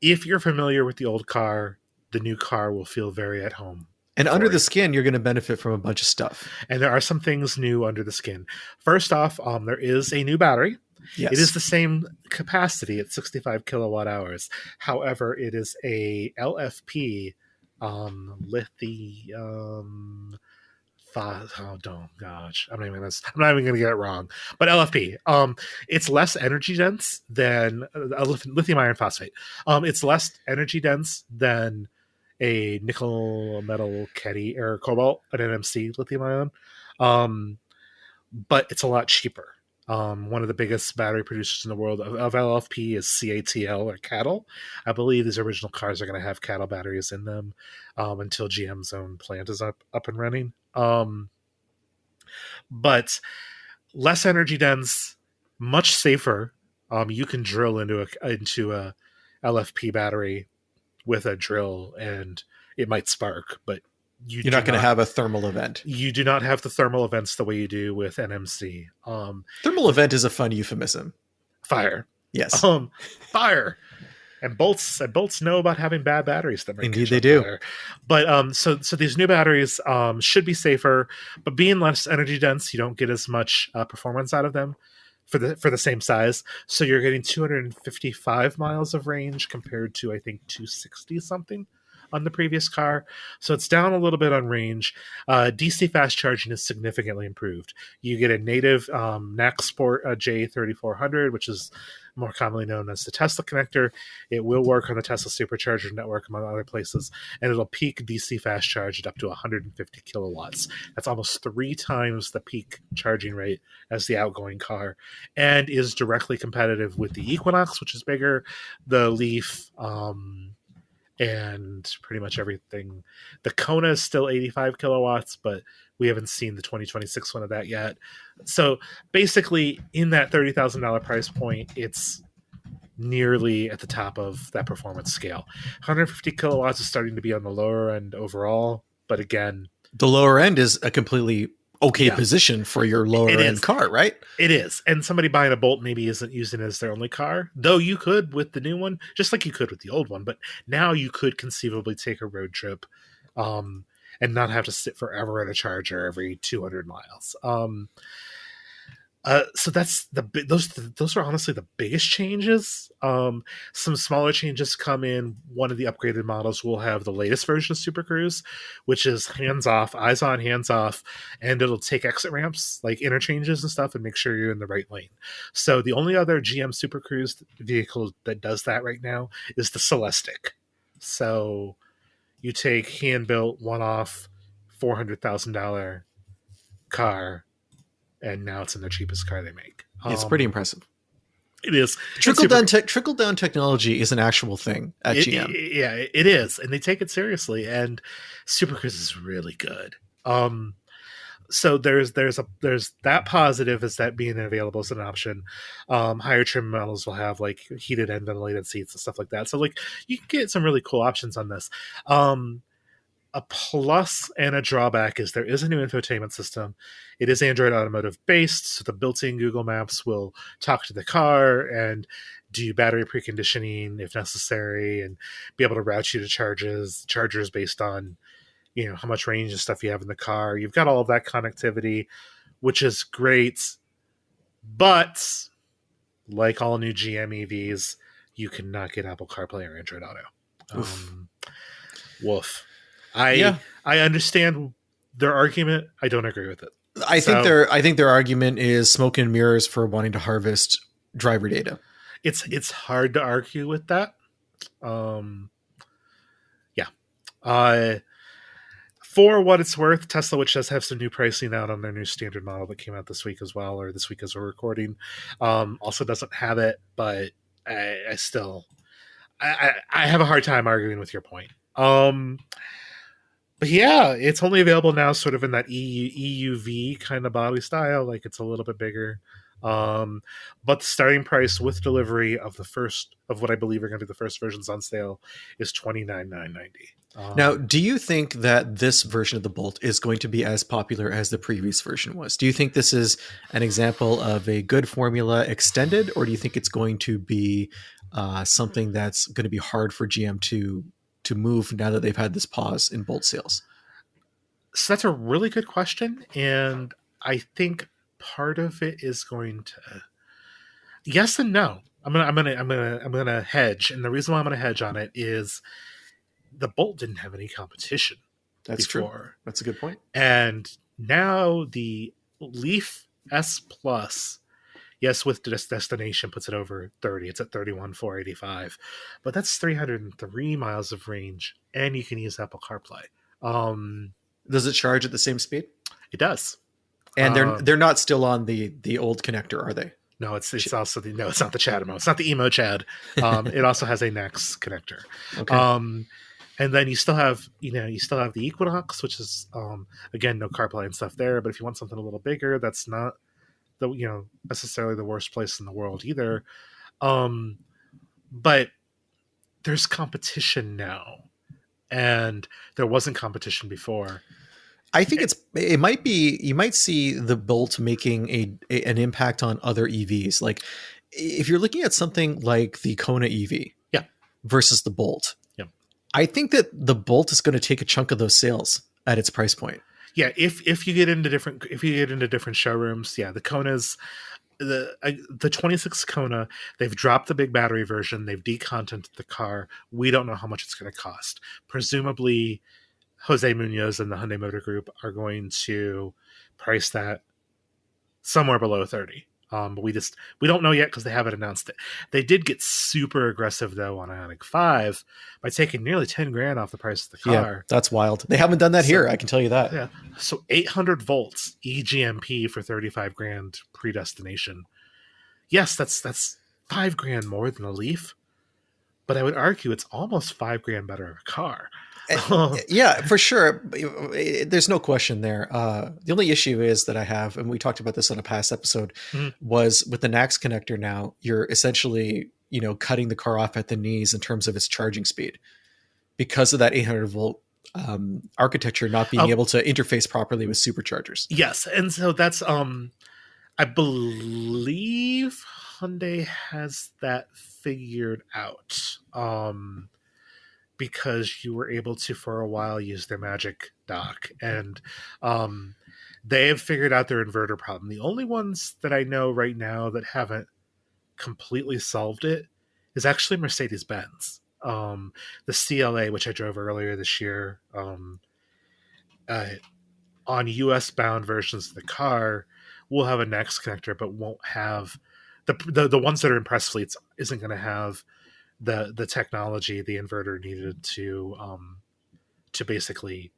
if you're familiar with the old car, the new car will feel very at home. And under the skin, you're going to benefit from a bunch of stuff. And there are some things new under the skin. First off, there is a new battery. Yes. It is the same capacity at 65 kilowatt hours. However, it is a LFP lithium. Gosh, I'm not even gonna get it wrong. But LFP, it's less energy dense than lithium iron phosphate. It's less energy dense than a nickel metal caddy or cobalt, an NMC lithium ion, but it's a lot cheaper. One of the biggest battery producers in the world of LFP is CATL or Cattle. I believe these original cars are going to have Cattle batteries in them until GM's own plant is up and running. But less energy dense, much safer. You can drill into a LFP battery with a drill, and it might spark, but you're not going to have a thermal event. You do not have the thermal events the way you do with NMC. Thermal event is a fun euphemism. Fire. Yes. Fire. And bolts know about having bad batteries. Indeed, they do. Fire. But so these new batteries should be safer, but being less energy dense, you don't get as much performance out of them for the same size. So you're getting 255 miles of range compared to, I think, 260 something on the previous car. So it's down a little bit on range. DC fast charging is significantly improved. You get a native NAC Sport J3400, which is more commonly known as the Tesla connector. It will work on the Tesla supercharger network, among other places, and it'll peak DC fast charge at up to 150 kilowatts. That's almost 3 times the peak charging rate as the outgoing car, and is directly competitive with the Equinox, which is bigger, the Leaf, and pretty much everything. The Kona is still 85 kilowatts, but we haven't seen the 2026 one of that yet. So basically, in that $30,000 price point, it's nearly at the top of that performance scale. 150 kilowatts is starting to be on the lower end overall, but again, the lower end is a completely position for your lower end car, right? It is. And somebody buying a Bolt maybe isn't using it as their only car, though you could with the new one, just like you could with the old one. But now you could conceivably take a road trip and not have to sit forever at a charger every 200 miles. So that's those are honestly the biggest changes. Some smaller changes come in. One of the upgraded models will have the latest version of Super Cruise, which is hands off, eyes on, hands off, and it'll take exit ramps like interchanges and stuff and make sure you're in the right lane. So the only other GM Super Cruise vehicle that does that right now is the Celestiq. So you take hand-built, one-off, $400,000 car, and now it's in the cheapest car they make. It's pretty impressive. It is. Trickle down technology is an actual thing at GM. Yeah, it is, and they take it seriously. And Super Cruise is really good. So there's that positive is that being available as an option. Higher trim models will have like heated and ventilated seats and stuff like that. So like you can get some really cool options on this. A plus and a drawback is there is a new infotainment system. It is Android Automotive based, so the built-in Google Maps will talk to the car and do battery preconditioning if necessary, and be able to route you to chargers based on how much range and stuff you have in the car. You've got all of that connectivity, which is great, but like all new GM EVs, you cannot get Apple CarPlay or Android Auto. Woof. I understand their argument. I don't agree with it. I think their argument is smoke and mirrors for wanting to harvest driver data. It's hard to argue with that. For what it's worth, Tesla, which does have some new pricing out on their new standard model that came out this week as well, or this week as we're recording, also doesn't have it. But I still have a hard time arguing with your point. But yeah, it's only available now sort of in that EUV kind of body style. Like it's a little bit bigger. But the starting price with delivery of what I believe are going to be the first versions on sale is $29,990. Now, do you think that this version of the Bolt is going to be as popular as the previous version was? Do you think this is an example of a good formula extended, or do you think it's going to be something that's going to be hard for GM to move now that they've had this pause in Bolt sales? So that's a really good question, and I think part of it is going to yes and no. I'm gonna hedge, and the reason why I'm gonna hedge on it is the Bolt didn't have any competition. That's before. True. That's a good point. And now the Leaf S Plus, yes, with this destination puts it over 30. It's at 31,485, but that's 303 miles of range, and you can use Apple CarPlay. Does it charge at the same speed? It does. And they're not still on the old connector, are they? No, it's also it's not the Chad Emo. It's not the Emo Chad. It also has a NACS connector. Okay. And then you still have the Equinox, which is again no CarPlay and stuff there. But if you want something a little bigger, that's not necessarily the worst place in the world either. But there's competition now, and there wasn't competition before. I think it might be, you might see the Bolt making an impact on other EVs. Like if you're looking at something like the Kona EV versus the Bolt, I think that the Bolt is going to take a chunk of those sales at its price point. Yeah, if you get into different showrooms, the Kona's the 26 Kona, they've dropped the big battery version, they've decontented the car. We don't know how much it's going to cost. Presumably Jose Munoz and the Hyundai Motor Group are going to price that somewhere below 30. But we don't know yet because they haven't announced it. They did get super aggressive though on Ioniq 5 by taking nearly 10 grand off the price of the car. Yeah, that's wild. They haven't done that here. I can tell you that. Yeah. So 800 volts eGMP for 35 grand predestination. Yes, that's 5 grand more than a Leaf, but I would argue it's almost 5 grand better of a car. Yeah, for sure. There's no question there. The only issue is that I have, and we talked about this on a past episode, was with the NACS connector now, you're essentially, cutting the car off at the knees in terms of its charging speed because of that 800 volt architecture not being able to interface properly with superchargers. Yes. And so that's, I believe Hyundai has that figured out. Because you were able to, for a while, use their Magic Dock. And they have figured out their inverter problem. The only ones that I know right now that haven't completely solved it is actually Mercedes-Benz. The CLA, which I drove earlier this year, on US-bound versions of the car, will have a NACS connector, but won't have... The ones that are in press fleets isn't going to have the technology, the inverter needed to basically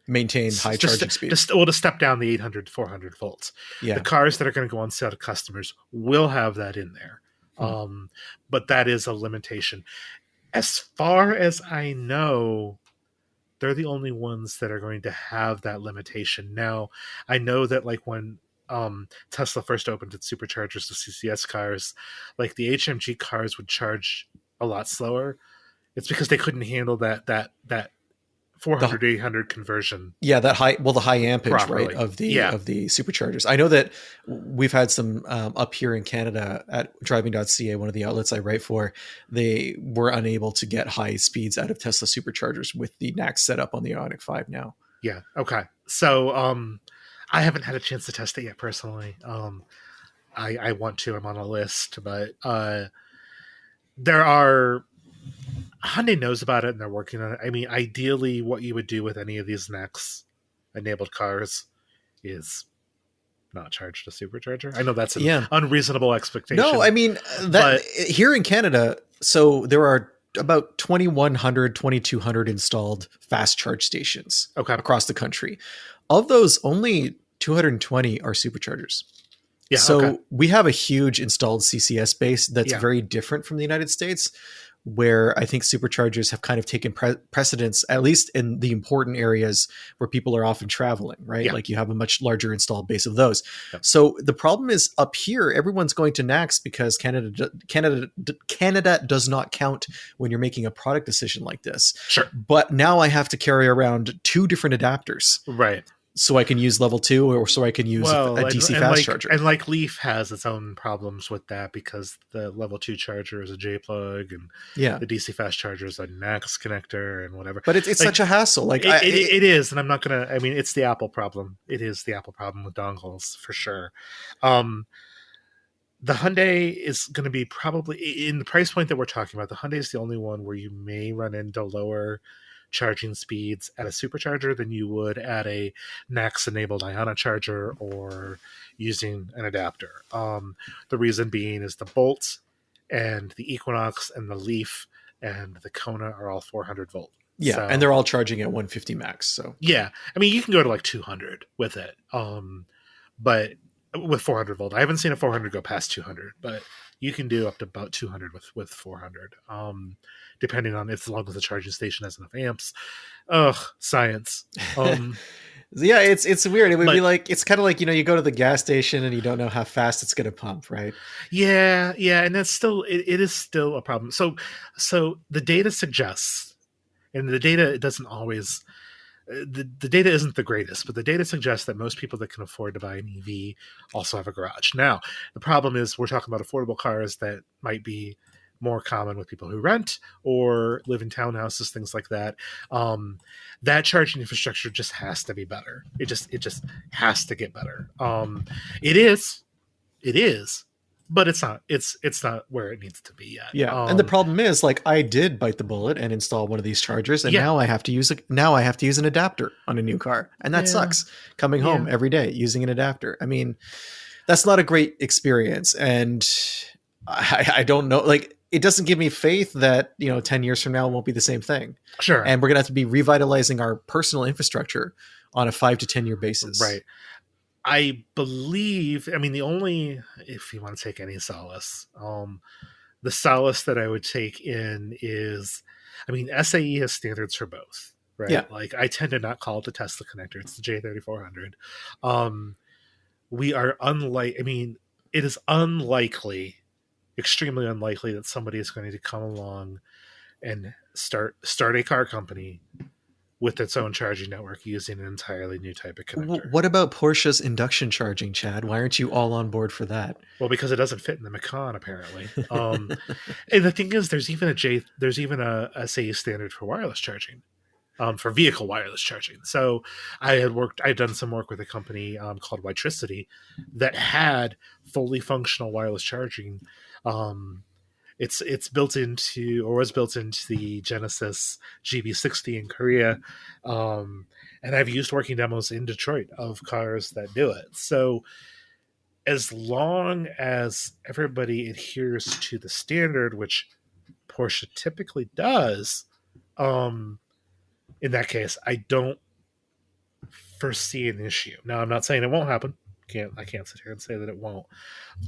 maintain high charging speed. To step down the 800 to 400 volts. Yeah. The cars that are going to go on sale to customers will have that in there. But that is a limitation. As far as I know, they're the only ones that are going to have that limitation. Now, I know that like when Tesla first opened its superchargers to CCS cars, like the HMG cars would charge a lot slower. It's because they couldn't handle that 400 to 800 conversion. Yeah, that high, well, the high ampage, right, Properly. of the Yeah. of the superchargers. I know that we've had some up here in Canada at driving.ca, one of the outlets I write for, they were unable to get high speeds out of Tesla superchargers with the NACS setup on the Ioniq 5 now. Yeah. Okay. So I haven't had a chance to test it yet personally. I want to. I'm on a list, but there are Hyundai knows about it and they're working on it. I mean, ideally, what you would do with any of these NACS enabled cars is not charged a supercharger. I know that's an unreasonable expectation. No, I mean that here in Canada, so there are about 2,100, 2,200 installed fast charge stations across the country. Of those, only 220 are superchargers. Yeah, so we have a huge installed CCS base that's very different from the United States, where I think superchargers have kind of taken precedence, at least in the important areas where people are often traveling, right? Like you have a much larger installed base of those. So the problem is up here, everyone's going to NACS because Canada does not count when you're making a product decision like this. Sure. But now I have to carry around 2 different adapters. Right. So I can use level 2 or so I can use a DC fast charger. And like Leaf has its own problems with that because the level 2 charger is a J-plug and the DC fast charger is a NACS connector and whatever. But it's like, such a hassle. Like it is. And I'm not going to, I mean, it's the Apple problem. It is the Apple problem with dongles for sure. The Hyundai is going to be probably in the price point that we're talking about. The Hyundai is the only one where you may run into lower charging speeds at a supercharger than you would at a NACS enabled Ioniq charger or using an adapter. The reason being is the Bolt and the Equinox and the Leaf and the Kona are all 400 volt. Yeah, so, and they're all charging at 150 max. So yeah, I mean you can go to like 200 with it, but with 400 volt, I haven't seen a 400 go past 200, but you can do up to about 200 with 400. Depending on as long as the charging station has enough amps. Ugh, science. Yeah, it's weird. It would be like, it's kind of like, you go to the gas station and you don't know how fast it's going to pump, right? Yeah, and that's still it is still a problem. So the data suggests, and the data it doesn't always. The data isn't the greatest, but the data suggests that most people that can afford to buy an EV also have a garage. Now, the problem is we're talking about affordable cars that might be more common with people who rent or live in townhouses, things like that. That charging infrastructure just has to be better. It just has to get better. It is, but it's not. It's not where it needs to be yet. Yeah, and the problem is, like, I did bite the bullet and install one of these chargers, and now I have to use an adapter on a new car, and that sucks. Coming home every day using an adapter. I mean, that's not a great experience, and I don't know. Like, it doesn't give me faith that 10 years from now it won't be the same thing. Sure, and we're gonna have to be revitalizing our personal infrastructure on a 5 to 10 year basis. Right. I believe, I mean, the only, if you want to take any solace, the solace that I would take in is, I mean, SAE has standards for both, right? Yeah. Like, I tend to not call it the Tesla connector. It's the J3400. We are it is unlikely, extremely unlikely that somebody is going to come along and start a car company with its own charging network using an entirely new type of connector. What about Porsche's induction charging, Chad? Why aren't you all on board for that? Well, because it doesn't fit in the Macan, apparently. And the thing is, there's even a SAE standard for wireless charging, for vehicle wireless charging. So I'd done some work with a company called Witricity that had fully functional wireless charging. It's built into, or was built into, the Genesis GB60 in Korea. And I've used working demos in Detroit of cars that do it. So as long as everybody adheres to the standard, which Porsche typically does, in that case, I don't foresee an issue. Now, I'm not saying it won't happen. I can't sit here and say that it won't.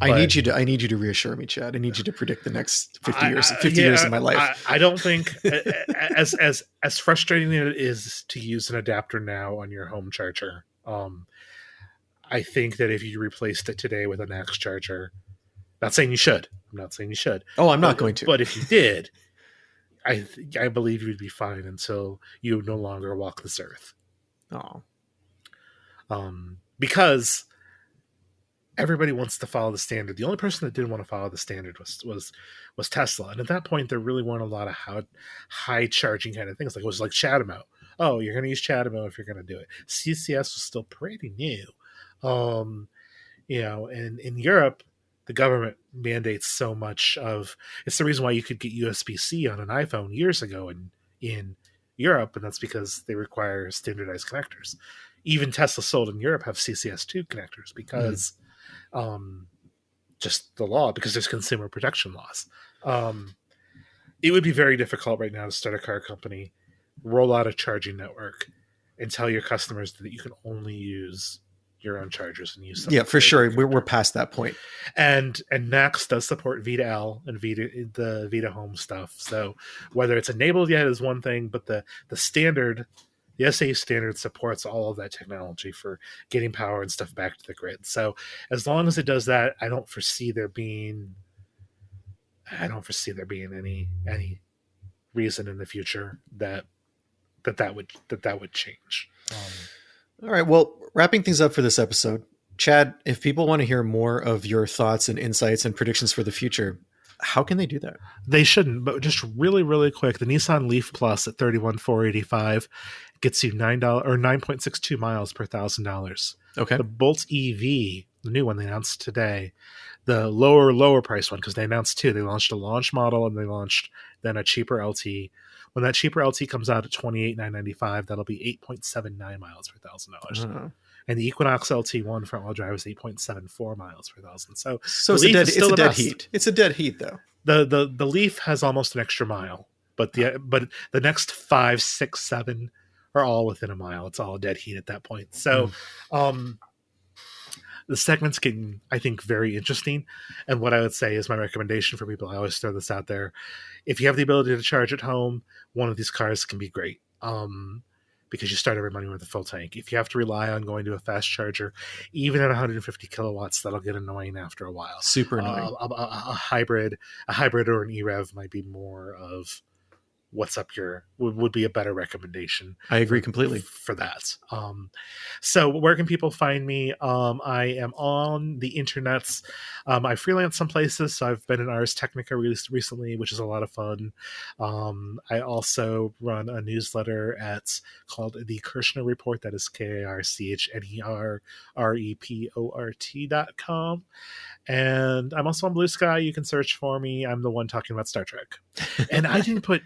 I need you to reassure me, Chad. I need you to predict the next 50 years of my life. I don't think as frustrating as it is to use an adapter now on your home charger. I think that if you replaced it today with an Axe charger, not saying you should. I'm not saying you should. Oh, I'm not going to. But if you did, I believe you'd be fine until you no longer walk this earth. Oh. Because everybody wants to follow the standard. The only person that didn't want to follow the standard was Tesla. And at that point, there really weren't a lot of high charging kind of things. Like it was like CHAdeMO. Oh, you're going to use CHAdeMO if you're going to do it. CCS was still pretty new. And in Europe, the government mandates so much of. It's the reason why you could get USB-C on an iPhone years ago in Europe, and that's because they require standardized connectors. Even Tesla sold in Europe have CCS2 connectors because just the law, because there's consumer protection laws. It would be very difficult right now to start a car company, roll out a charging network, and tell your customers that you can only use your own chargers and use them. Yeah, for sure. We're past that point. And Max does support Vita L and the Vita Home stuff. So whether it's enabled yet is one thing, but the standard, the SA standard supports all of that technology for getting power and stuff back to the grid. So as long as it does that, I don't foresee there being any reason in the future that would change. All right. Well, wrapping things up for this episode, Chad, if people want to hear more of your thoughts and insights and predictions for the future, how can they do that? They shouldn't, but just really, really quick, the Nissan Leaf Plus at $31,485 gets you $9 or 9.62 miles per $1,000. Okay. The Bolt EV, the new one they announced today, the lower price one, because they announced two. They launched a launch model and they launched then a cheaper LT. When that cheaper LT comes out at $28,995, that'll be 8.79 miles per $1,000. And the Equinox LT1 front-wheel drive is 8.74 miles per 1,000. So it's a dead heat. It's a dead heat, though. The Leaf has almost an extra mile, but the next 5, 6, 7 are all within a mile. It's all dead heat at that point. So the segment's getting, I think, very interesting. And what I would say is my recommendation for people, I always throw this out there. If you have the ability to charge at home, one of these cars can be great. Because you start every morning with a full tank. If you have to rely on going to a fast charger, even at 150 kilowatts, that'll get annoying after a while. Super annoying. A hybrid or an EREV might be more of what's up your would be a better recommendation. I agree completely for that. So where can people find me? I am on the internets. I freelance some places. So I've been in Ars Technica recently, which is a lot of fun. I also run a newsletter called the Kirchner Report. That is KirchnerReport.com. And I'm also on Blue Sky. You can search for me. I'm the one talking about Star Trek. And I didn't put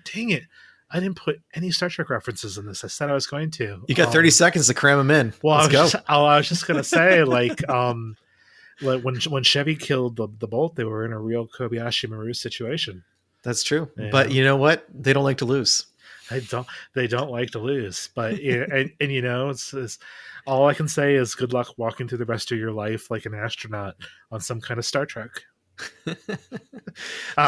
any Star Trek references in this. I said I was going to. You got 30 seconds to cram them in. Well, I was just going to say, when Chevy killed the Bolt, they were in a real Kobayashi Maru situation. That's true. Yeah. But you know what? They don't like to lose. They don't like to lose, but it's all I can say is good luck walking through the rest of your life like an astronaut on some kind of Star Trek.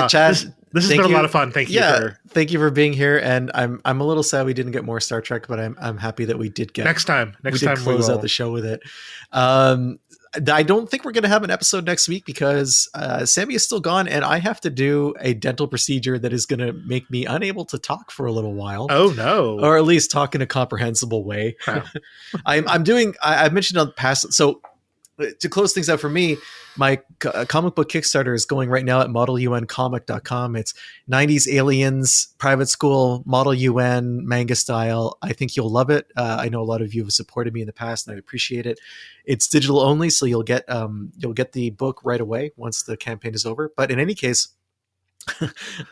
Chad, this has been a lot of fun. Thank you for being here. And I'm a little sad we didn't get more Star Trek, but I'm happy that we did get next time. Close out the show with it. I don't think we're going to have an episode next week because Sami is still gone and I have to do a dental procedure that is going to make me unable to talk for a little while. Oh no. Or at least talk in a comprehensible way. Wow. I've mentioned on the past. So to close things out for me, my comic book Kickstarter is going right now at modeluncomic.com. It's 90s aliens, private school, Model UN, manga style. I think you'll love it. I know a lot of you have supported me in the past and I appreciate it. It's digital only, so you'll get the book right away once the campaign is over. But in any case,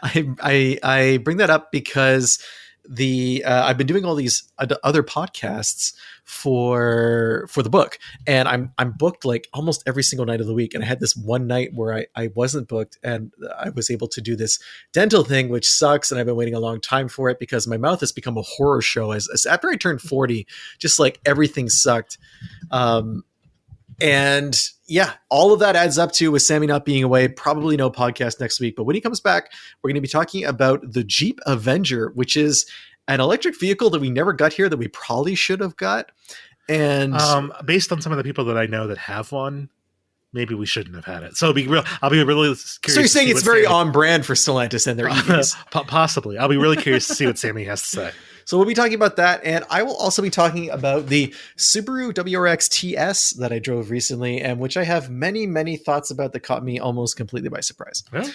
I bring that up because I've been doing all these other podcasts for the book, and I'm booked like almost every single night of the week. And I had this one night where I wasn't booked, and I was able to do this dental thing, which sucks. And I've been waiting a long time for it because my mouth has become a horror show. As after I turned 40, just like everything sucked. And yeah, all of that adds up to, with Sami not being away, probably no podcast next week. But when he comes back, we're going to be talking about the Jeep Avenger, which is an electric vehicle that we never got here that we probably should have got. And based on some of the people that I know that have one, maybe we shouldn't have had it. So I'll be really curious. So you're saying it's very on brand for Stellantis and their EVs? Possibly. I'll be really curious to see what Sami has to say. So we'll be talking about that, and I will also be talking about the Subaru WRX TS that I drove recently, and which I have many, many thoughts about that caught me almost completely by surprise. Yeah.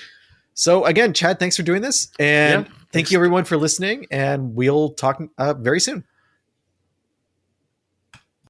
So again, Chad, thanks for doing this, and thank you everyone for listening, and we'll talk very soon.